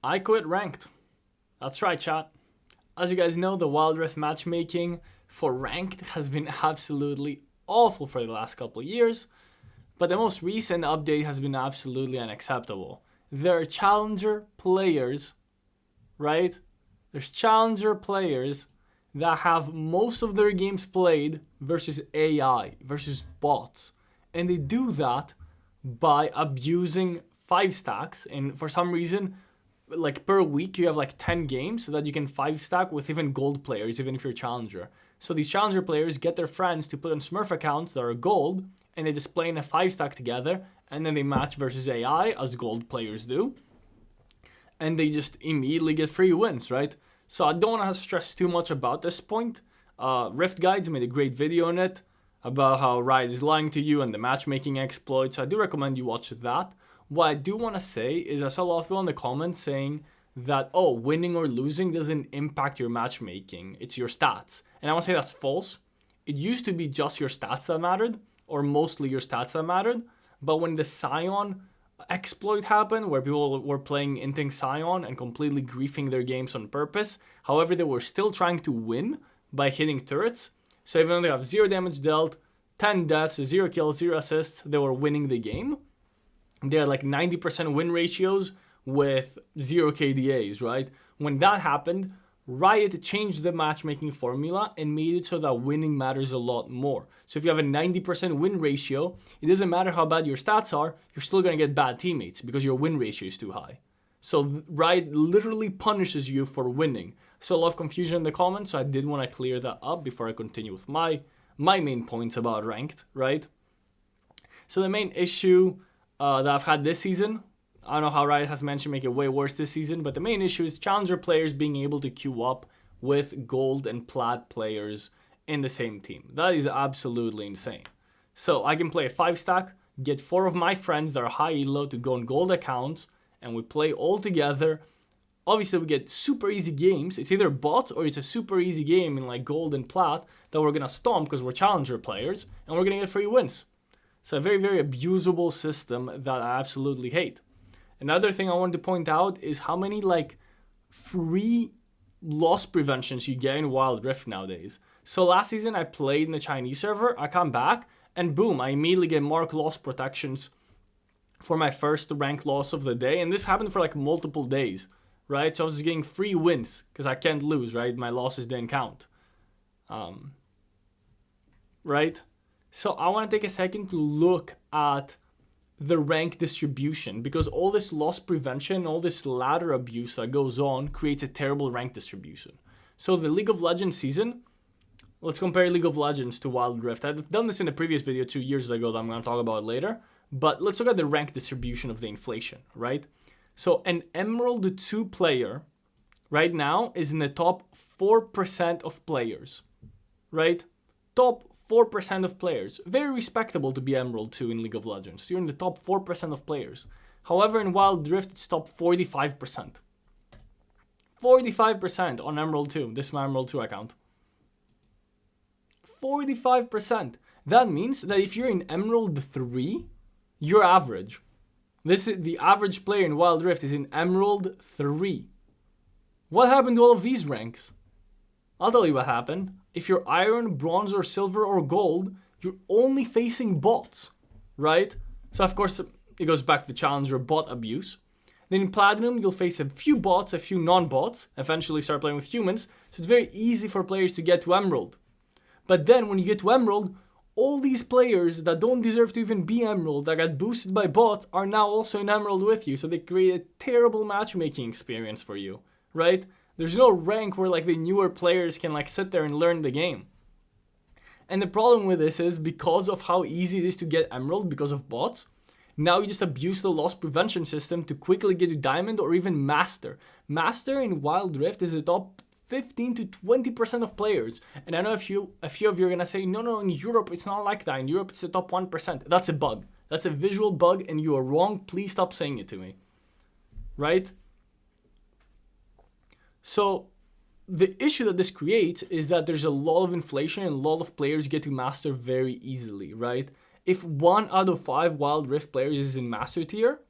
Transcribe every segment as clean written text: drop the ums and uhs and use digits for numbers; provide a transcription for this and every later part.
I quit ranked. That's right, chat. As you guys know, the Wild Rift matchmaking for ranked has been absolutely awful for the last couple of years, but the most recent update has been absolutely unacceptable. There are challenger players, right? There's challenger players that have most of their games played versus AI, versus bots. And they do that by abusing 5 stacks. And for some reason, like per week, you have like 10 games so that you can 5 stack with even gold players, even if you're a challenger. So these challenger players get their friends to put on Smurf accounts that are gold, and they just play in a 5 stack together, and then they match versus AI, as gold players do. And they just immediately get free wins, right? So I don't want to stress too much about this point. Rift Guides made a great video on it about how Riot is lying to you and the matchmaking exploits. So I do recommend you watch that. What I do want to say is I saw a lot of people in the comments saying that, oh, winning or losing doesn't impact your matchmaking. It's your stats. And I want to say that's false. It used to be just your stats that mattered, or mostly your stats that mattered. But when the Scion exploit happened, where people were playing Inting Scion and completely griefing their games on purpose, however, they were still trying to win by hitting turrets. So even though they have 0 damage dealt, 10 deaths, 0 kills, 0 assists, they were winning the game. They had like 90% win ratios with 0 KDAs, right? When that happened, Riot changed the matchmaking formula and made it so that winning matters a lot more. So if you have a 90% win ratio, it doesn't matter how bad your stats are, you're still going to get bad teammates because your win ratio is too high. So Riot literally punishes you for winning. So a lot of confusion in the comments, so I did want to clear that up before I continue with my main points about ranked, right? So the main issue that I've had this season, I don't know how Riot has managed to make it way worse this season, but the main issue is challenger players being able to queue up with gold and plat players in the same team. That is absolutely insane. So I can play a 5 stack, get 4 of my friends that are high elo to go on gold accounts, and we play all together. Obviously, we get super easy games. It's either bots or it's a super easy game in like gold and plat that we're going to stomp because we're challenger players, and we're going to get free wins. So a very, very abusable system that I absolutely hate. Another thing I wanted to point out is how many like free loss preventions you get in Wild Rift nowadays. So last season I played in the Chinese server, I come back, and boom, I immediately get mark loss protections for my first rank loss of the day. And this happened for like multiple days, right? So I was just getting free wins because I can't lose, right? My losses didn't count. Right? So I want to take a second to look at the rank distribution, because all this loss prevention, all this ladder abuse that goes on creates a terrible rank distribution. So the League of Legends season, let's compare League of Legends to Wild Rift. I've done this in a previous video 2 years ago that I'm going to talk about later, but let's look at the rank distribution of the inflation, right? So an Emerald 2 player right now is in the top 4% of players, right? Top 4% of players. Very respectable to be Emerald 2 in League of Legends. You're in the top 4% of players. However, in Wild Rift, it's top 45%. 45% on Emerald 2. This is my Emerald 2 account. 45%. That means that if you're in Emerald 3, you're average. This is the average player in Wild Rift is in Emerald 3. What happened to all of these ranks? I'll tell you what happened. If you're iron, bronze, or silver, or gold, you're only facing bots, right? So of course, it goes back to the challenger bot abuse. Then in platinum, you'll face a few bots, a few non-bots, eventually start playing with humans. So it's very easy for players to get to emerald. But then when you get to emerald, all these players that don't deserve to even be emerald, that got boosted by bots, are now also in emerald with you. So they create a terrible matchmaking experience for you, right? There's no rank where like the newer players can like sit there and learn the game. And the problem with this is because of how easy it is to get emerald because of bots, now you just abuse the loss prevention system to quickly get to diamond or even master. Master in Wild Rift is the top 15 to 20% of players. And I know a few of you are going to say, no, in Europe it's not like that. In Europe it's the top 1%. That's a bug. That's a visual bug and you are wrong. Please stop saying it to me. Right? So the issue that this creates is that there's a lot of inflation and a lot of players get to master very easily, right? If 1 out of 5 Wild Rift players is in master tier,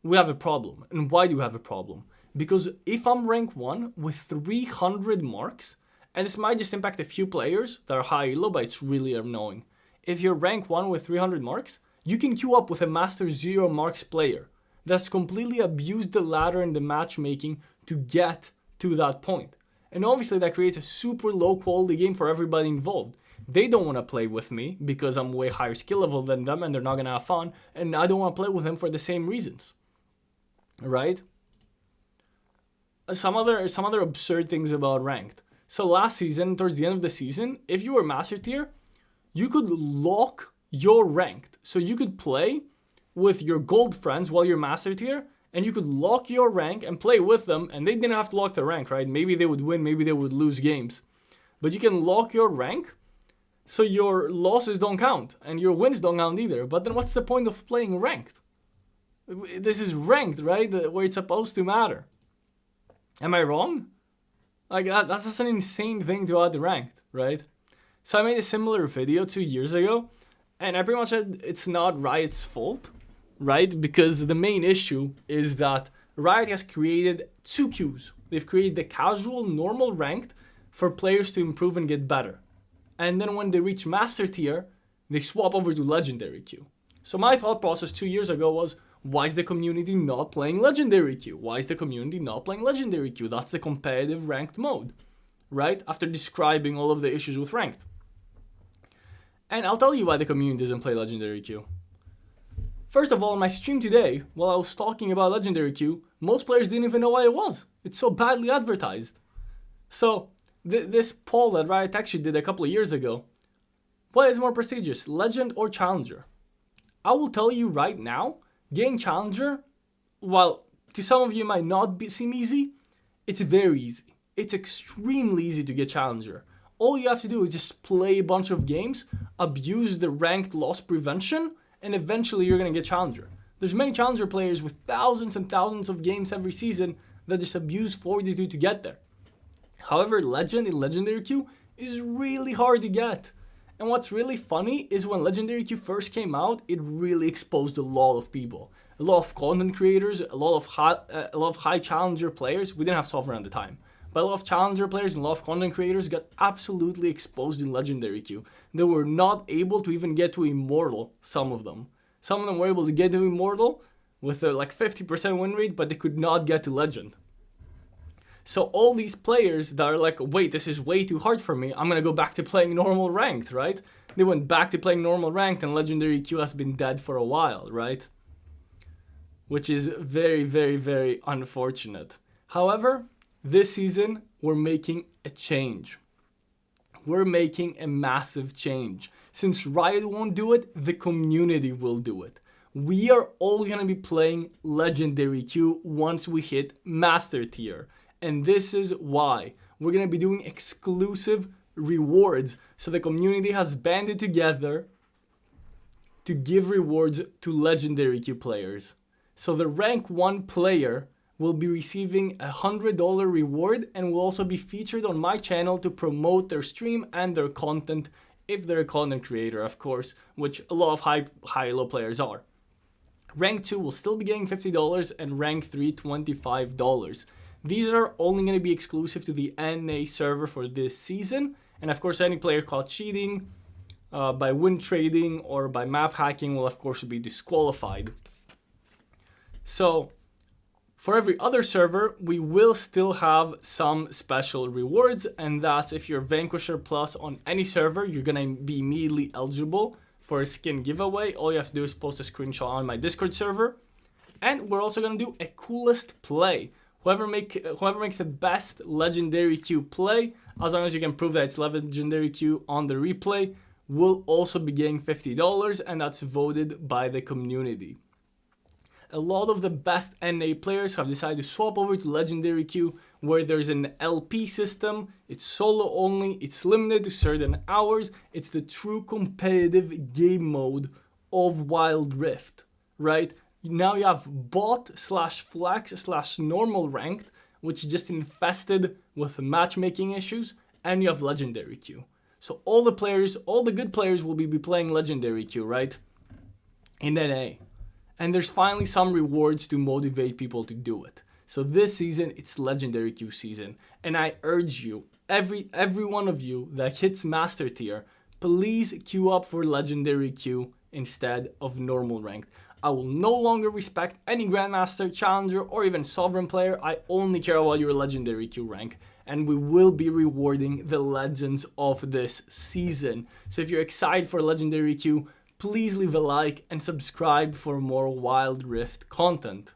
we have a problem. And why do we have a problem? Because if I'm rank 1 with 300 marks, and this might just impact a few players that are high elo, but it's really annoying. If you're rank 1 with 300 marks, you can queue up with a master 0 marks player that's completely abused the ladder and the matchmaking to get to that point. And obviously that creates a super low quality game for everybody involved. They don't want to play with me because I'm way higher skill level than them and they're not going to have fun. And I don't want to play with them for the same reasons. Right? Some other absurd things about ranked. So last season, towards the end of the season, if you were master tier, you could lock your ranked. So you could play with your gold friends while you're master tier, and you could lock your rank and play with them, and they didn't have to lock their rank, right? Maybe they would win, maybe they would lose games. But you can lock your rank so your losses don't count, and your wins don't count either. But then what's the point of playing ranked? This is ranked, right? Where it's supposed to matter. Am I wrong? Like, that's just an insane thing to add the ranked, right? So I made a similar video 2 years ago, and I pretty much said it's not Riot's fault, right? Because the main issue is that Riot has created 2 queues. They've created the casual, normal ranked for players to improve and get better. And then when they reach master tier, they swap over to legendary queue. So my thought process 2 years ago was, why is the community not playing legendary queue? Why is the community not playing legendary queue? That's the competitive ranked mode, right? After describing all of the issues with ranked. And I'll tell you why the community doesn't play legendary queue. First of all, in my stream today, while I was talking about legendary queue, most players didn't even know what it was. It's so badly advertised. So this poll that Riot actually did a couple of years ago, what is more prestigious, legend or challenger? I will tell you right now, getting challenger, while to some of you might not seem easy, it's very easy. It's extremely easy to get challenger. All you have to do is just play a bunch of games, abuse the ranked loss prevention, and eventually you're going to get challenger. There's many challenger players with thousands and thousands of games every season that just abuse Fortitude to get there. However, legend in legendary queue is really hard to get. And what's really funny is when legendary queue first came out, it really exposed a lot of people. A lot of content creators, a lot of high challenger players. We didn't have software at the time. But a lot of challenger players and a lot of content creators got absolutely exposed in legendary queue. They were not able to even get to immortal, some of them. Some of them were able to get to immortal with a 50% win rate, but they could not get to legend. So all these players that are like, wait, this is way too hard for me, I'm gonna go back to playing normal ranked, right? They went back to playing normal ranked and legendary queue has been dead for a while, right? Which is very, very, very unfortunate. However, this season, we're making a change. We're making a massive change. Since Riot won't do it, the community will do it. We are all gonna be playing legendary queue once we hit master tier. And this is why we're going to be doing exclusive rewards. So the community has banded together to give rewards to legendary queue players. So the rank 1 player will be receiving a $100 reward and will also be featured on my channel to promote their stream and their content, if they're a content creator, of course, which a lot of high-low players are. Rank 2 will still be getting $50 and rank 3 $25. These are only going to be exclusive to the NA server for this season. And of course, any player caught cheating by win trading or by map hacking will of course be disqualified. So for every other server, we will still have some special rewards. And that's if you're Vanquisher Plus on any server, you're going to be immediately eligible for a skin giveaway. All you have to do is post a screenshot on my Discord server. And we're also going to do a coolest play. Whoever makes the best legendary queue play, as long as you can prove that it's legendary queue on the replay, will also be getting $50, and that's voted by the community. A lot of the best NA players have decided to swap over to legendary queue, where there's an LP system. It's solo only, it's limited to certain hours. It's the true competitive game mode of Wild Rift, right? Now you have bot/flex/normal ranked, which is just infested with matchmaking issues, and you have legendary queue. So all the good players will be playing legendary queue, right? In NA. And there's finally some rewards to motivate people to do it. So this season, it's Legendary Queue season. And I urge you, every one of you that hits Master Tier, please queue up for Legendary Queue instead of normal ranked. I will no longer respect any Grandmaster, Challenger, or even Sovereign player. I only care about your Legendary Queue rank. And we will be rewarding the legends of this season. So if you're excited for Legendary Queue, please leave a like and subscribe for more Wild Rift content.